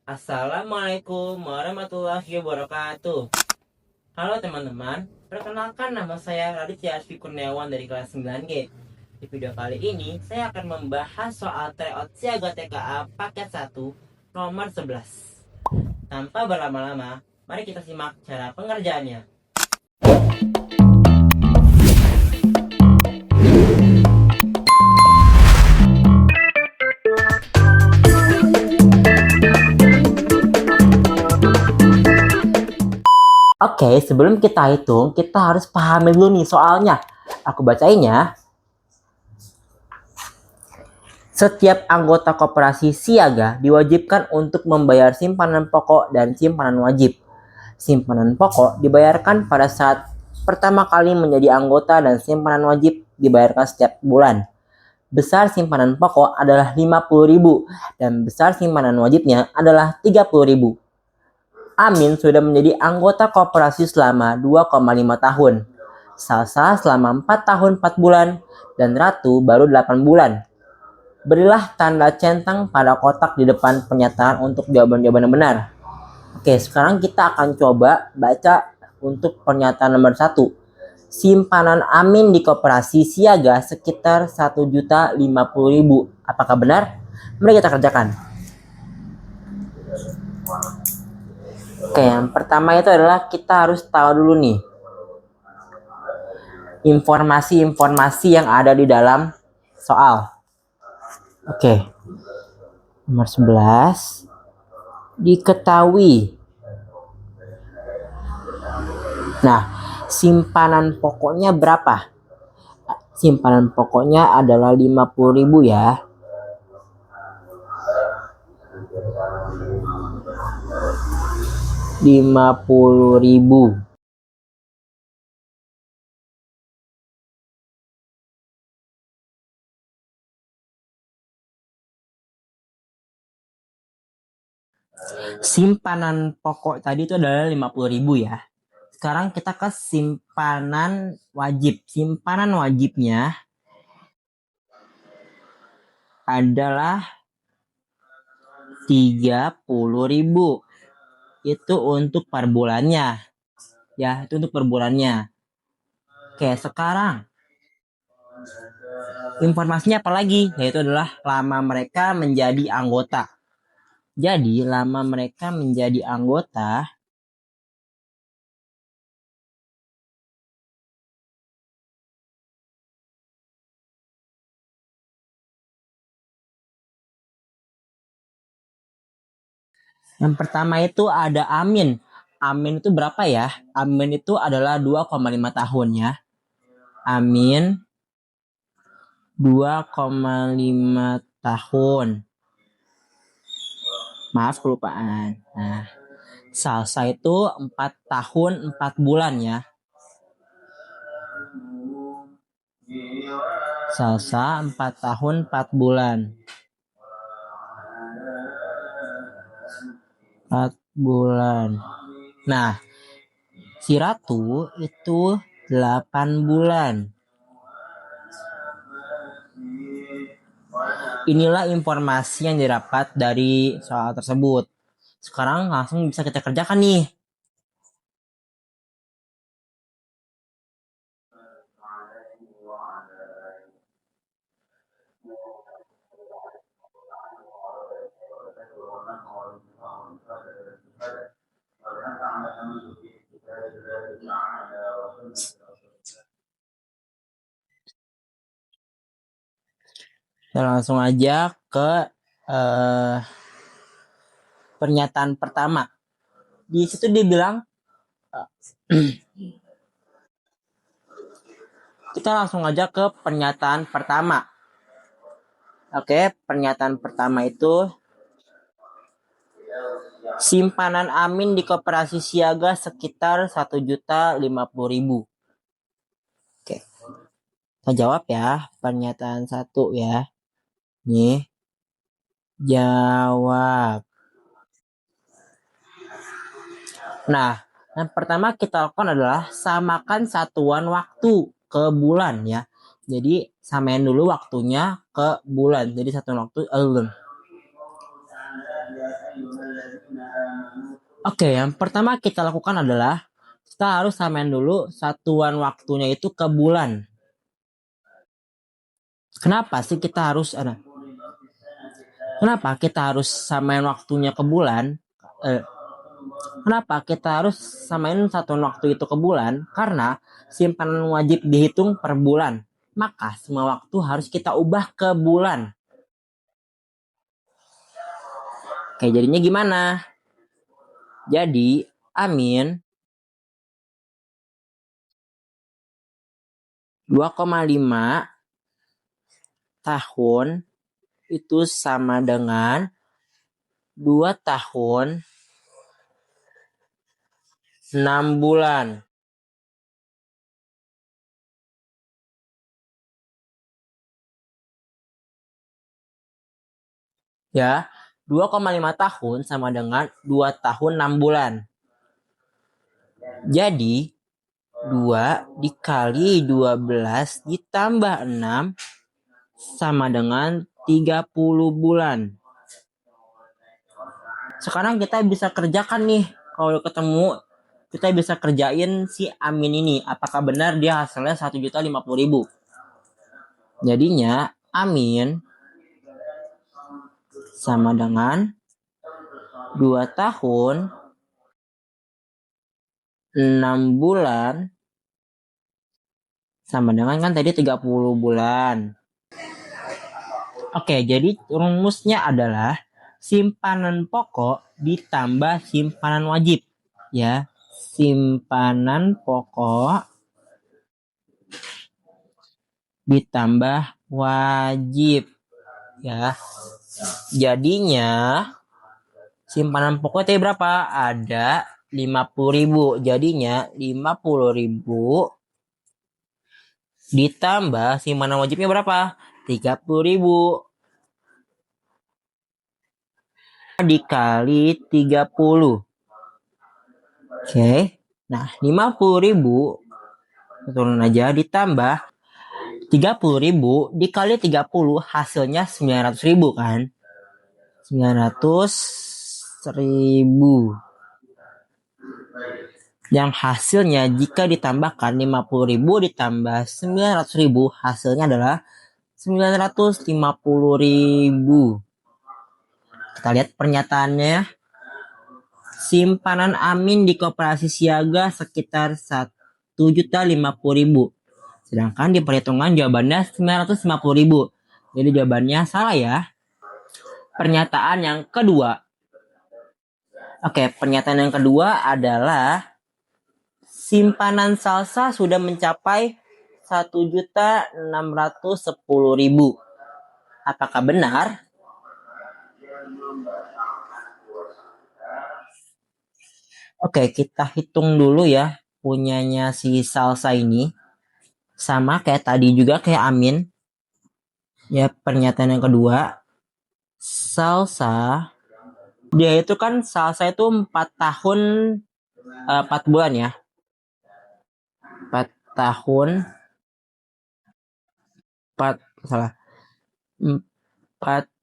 Assalamualaikum warahmatullahi wabarakatuh. Halo teman-teman, perkenalkan nama saya Raditya Asfi Kurniawan dari kelas 9G. Di video kali ini, saya akan membahas soal tryout Siaga TKA paket 1 nomor 11. Tanpa berlama-lama, mari kita simak cara pengerjaannya. Oke, sebelum kita hitung, kita harus pahami dulu nih soalnya. Aku bacain ya. Setiap anggota koperasi siaga diwajibkan untuk membayar simpanan pokok dan simpanan wajib. Simpanan pokok dibayarkan pada saat pertama kali menjadi anggota dan simpanan wajib dibayarkan setiap bulan. Besar simpanan pokok adalah 50.000 dan besar simpanan wajibnya adalah 30.000. Amin sudah menjadi anggota koperasi selama 2,5 tahun. Salsa selama 4 tahun 4 bulan dan Ratu baru 8 bulan. Berilah tanda centang pada kotak di depan pernyataan untuk jawaban-jawaban yang benar. Oke, sekarang kita akan coba baca untuk pernyataan nomor 1. Simpanan Amin di koperasi siaga sekitar 1.050.000. Apakah benar? Mari kita kerjakan. Oke, yang pertama itu adalah kita harus tahu dulu nih informasi-informasi yang ada di dalam soal. Oke. Nomor 11 diketahui. Nah, simpanan pokoknya berapa? Simpanan pokoknya adalah 50.000 ya. Rp50.000. Simpanan pokok tadi itu adalah 50.000 ya. Sekarang kita ke simpanan wajib. Simpanan wajibnya adalah 30.000. Itu untuk per bulannya. Ya, itu untuk per bulannya. Oke, sekarang informasinya apa lagi? Yaitu adalah lama mereka menjadi anggota. Jadi, lama mereka menjadi anggota yang pertama itu ada Amin. Amin itu berapa ya? Amin itu adalah 2,5 tahun ya. Amin 2,5 tahun. Maaf kelupaan. Nah, Salsa itu 4 tahun 4 bulan ya. Salsa 4 tahun 4 bulan. 4 bulan. Nah, si Ratu itu 8 bulan. Inilah informasi yang didapat dari soal tersebut. Sekarang langsung bisa kita kerjakan nih. Kita langsung aja ke pernyataan pertama. Di situ dia bilang kita langsung aja ke pernyataan pertama. Oke, pernyataan pertama itu simpanan Amin di koperasi siaga sekitar 1.050.000. Oke. Kita jawab ya, pernyataan 1 ya. Nih. Jawab. Nah, yang pertama kita lakukan adalah samakan satuan waktu ke bulan ya. Jadi samain dulu waktunya ke bulan. Jadi satuan waktu Oke, yang pertama kita lakukan adalah kita harus samain dulu satuan waktunya itu ke bulan. Kenapa sih kita harus Kenapa kita harus samain waktunya ke bulan? Kenapa kita harus samain satuan waktu itu ke bulan? Karena simpanan wajib dihitung per bulan. Maka semua waktu harus kita ubah ke bulan. Oke, jadinya gimana? Jadi, Amin 2,5 tahun itu sama dengan 2 tahun 6 bulan. Ya, 2,5 tahun sama dengan 2 tahun 6 bulan. Jadi, 2 dikali 12 ditambah 6 sama dengan 30 bulan. Sekarang kita bisa kerjakan nih. Kalau ketemu, kita bisa kerjain si Amin ini. Apakah benar dia hasilnya 1.050.000? Jadinya, Amin sama dengan 2 tahun 6 bulan sama dengan kan tadi 30 bulan. Oke, jadi rumusnya adalah simpanan pokok ditambah simpanan wajib. Ya, simpanan pokok ditambah wajib. Ya, jadinya simpanan pokok tadi berapa? Ada 50.000. Jadinya 50.000 ditambah simpanan wajibnya berapa? 30.000 dikali 30. Oke. Nah, 50.000 turun aja ditambah 30.000 dikali 30 hasilnya 900.000 kan? 900.000. Yang hasilnya jika ditambahkan 50.000 ditambah 900.000 hasilnya adalah 950.000. Kita lihat pernyataannya. Simpanan Amin di koperasi siaga sekitar 1.050.000. Sedangkan di perhitungan jawabannya 950.000. Jadi jawabannya salah ya. Pernyataan yang kedua. Oke, pernyataan yang kedua adalah simpanan salsa sudah mencapai 1.610.000. Apakah benar? Oke, kita hitung dulu ya punyanya si salsa ini. Sama kayak tadi juga kayak Amin. Ya, pernyataan yang kedua. Salsa. Dia itu kan salsa itu 4 tahun 4 bulan ya. 4 tahun 4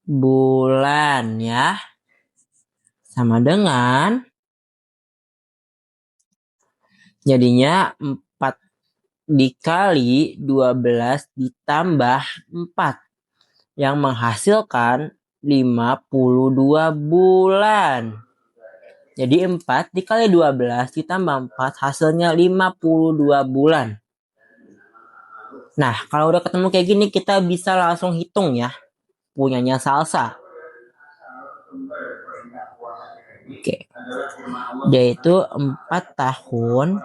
bulan ya. Sama dengan jadinya 4 dikali 12 ditambah 4 yang menghasilkan 52 bulan. Jadi 4 dikali 12 ditambah 4 hasilnya 52 bulan. Nah, kalau udah ketemu kayak gini kita bisa langsung hitung ya punyanya salsa. Oke. Dia itu 4 tahun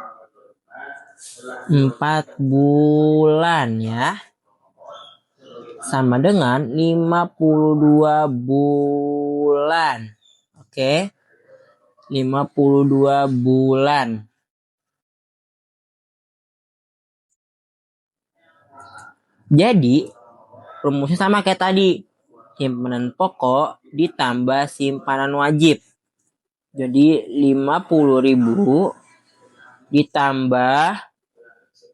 4 bulan ya. Sama dengan 52 bulan. Oke. 52 bulan. Jadi, rumusnya sama kayak tadi. Simpanan pokok ditambah simpanan wajib. Jadi 50.000 ditambah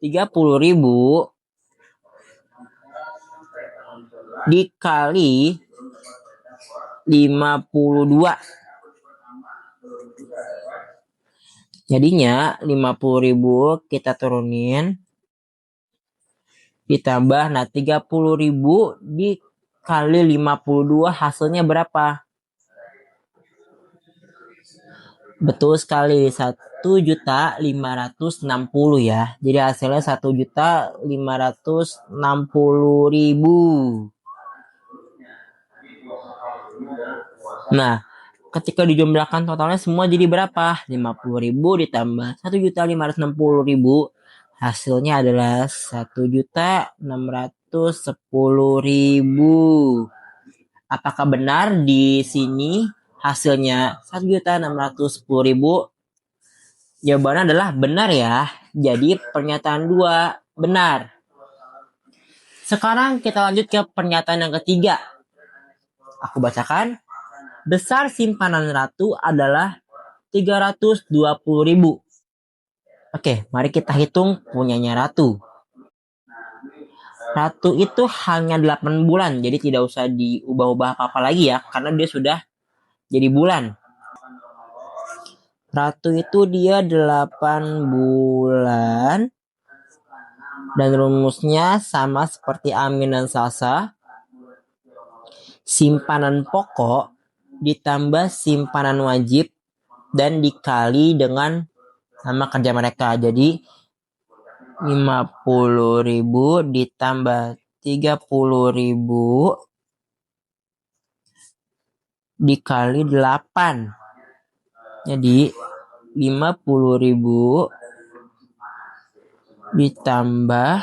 30.000 dikali 52. Jadinya 50.000 kita turunin. Ditambah, nah 30.000 dikali 52 hasilnya berapa? Betul sekali, 1.560.000 ya. Jadi hasilnya 1.560.000. Nah, ketika dijumlahkan totalnya semua jadi berapa? 50.000 ditambah 1.560.000. Hasilnya adalah 1.610.000. Apakah benar di sini hasilnya 1.610.000? Jawabannya adalah benar ya. Jadi pernyataan 2 benar. Sekarang kita lanjut ke pernyataan yang ketiga. Aku bacakan. Besar simpanan Ratu adalah 320.000. Oke, mari kita hitung punyanya Ratu. Ratu itu hanya 8 bulan, jadi tidak usah diubah-ubah apa-apa lagi ya, karena dia sudah jadi bulan. Ratu itu dia 8 bulan. Dan rumusnya sama seperti Amin dan Salsa. Simpanan pokok ditambah simpanan wajib dan dikali dengan nama kerja mereka. Jadi 50.000 ditambah 30.000 dikali 8. Jadi 50.000 ditambah,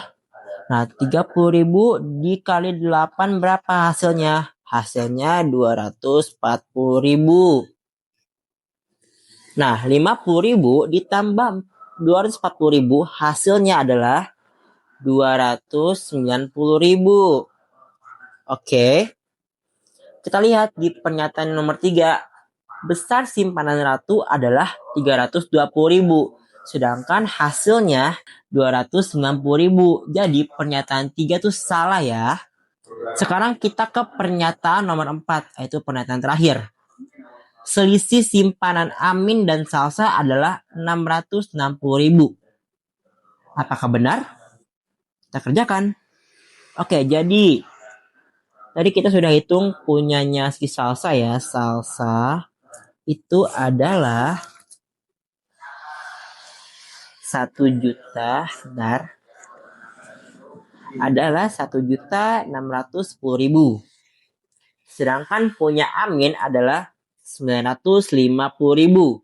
nah 30.000 dikali 8 berapa hasilnya? Hasilnya 240.000. Nah 50.000 ditambah 240.000 hasilnya adalah 290.000. Oke. Kita lihat di pernyataan nomor 3. Besar simpanan Ratu adalah 320.000. Sedangkan hasilnya 290.000. Jadi pernyataan 3 itu salah ya. Sekarang kita ke pernyataan nomor 4, yaitu pernyataan terakhir. Selisih simpanan Amin dan Salsa adalah 660.000. Apakah benar? Kita kerjakan. Oke, jadi tadi kita sudah hitung punyanya si Salsa ya. Salsa itu adalah 1 juta, benar, adalah 1.610.000. Sedangkan punya Amin adalah 950.000.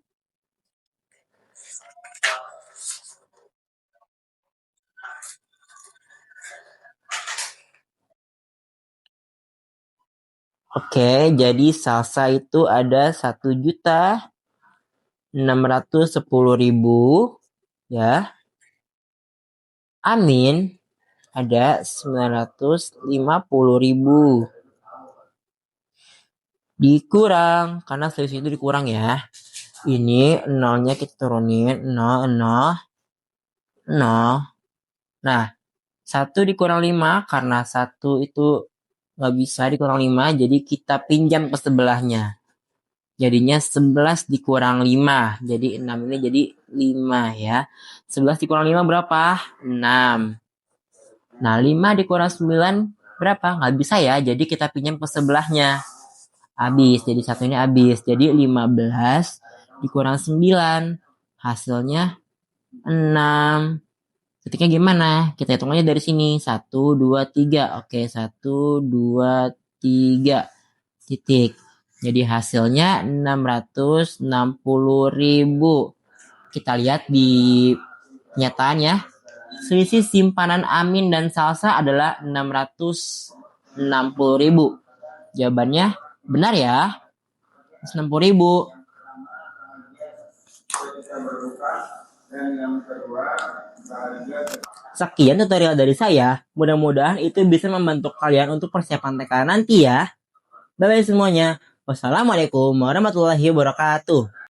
Oke, jadi Salsa itu ada 1.610.000 ya. Amin ada 950.000. Dikurang, karena selisih itu dikurang ya. Ini nolnya kita turunin, 0, 0, 0. Nah, 1 dikurang 5, karena 1 itu nggak bisa dikurang 5, jadi kita pinjam ke sebelahnya. Jadinya 11 dikurang 5, jadi 6 ini jadi 5 ya. 11 dikurang 5 berapa? 6. Nah, 5 dikurang 9 berapa? Nggak bisa ya, jadi kita pinjam ke sebelahnya. Habis, jadi 1 ini habis. Jadi 15 dikurang 9, hasilnya 6. Ketiknya gimana? Kita hitung aja dari sini. 1, 2, 3. Oke, 1, 2, 3. Titik. Jadi hasilnya 660.000. Kita lihat di kenyataan ya. Selisih simpanan Amin dan Salsa adalah 660.000. Jawabannya benar ya. 60.000. Sekian tutorial dari saya. Mudah-mudahan itu bisa membantu kalian untuk persiapan TK nanti ya. Bye-bye semuanya. Wassalamualaikum warahmatullahi wabarakatuh.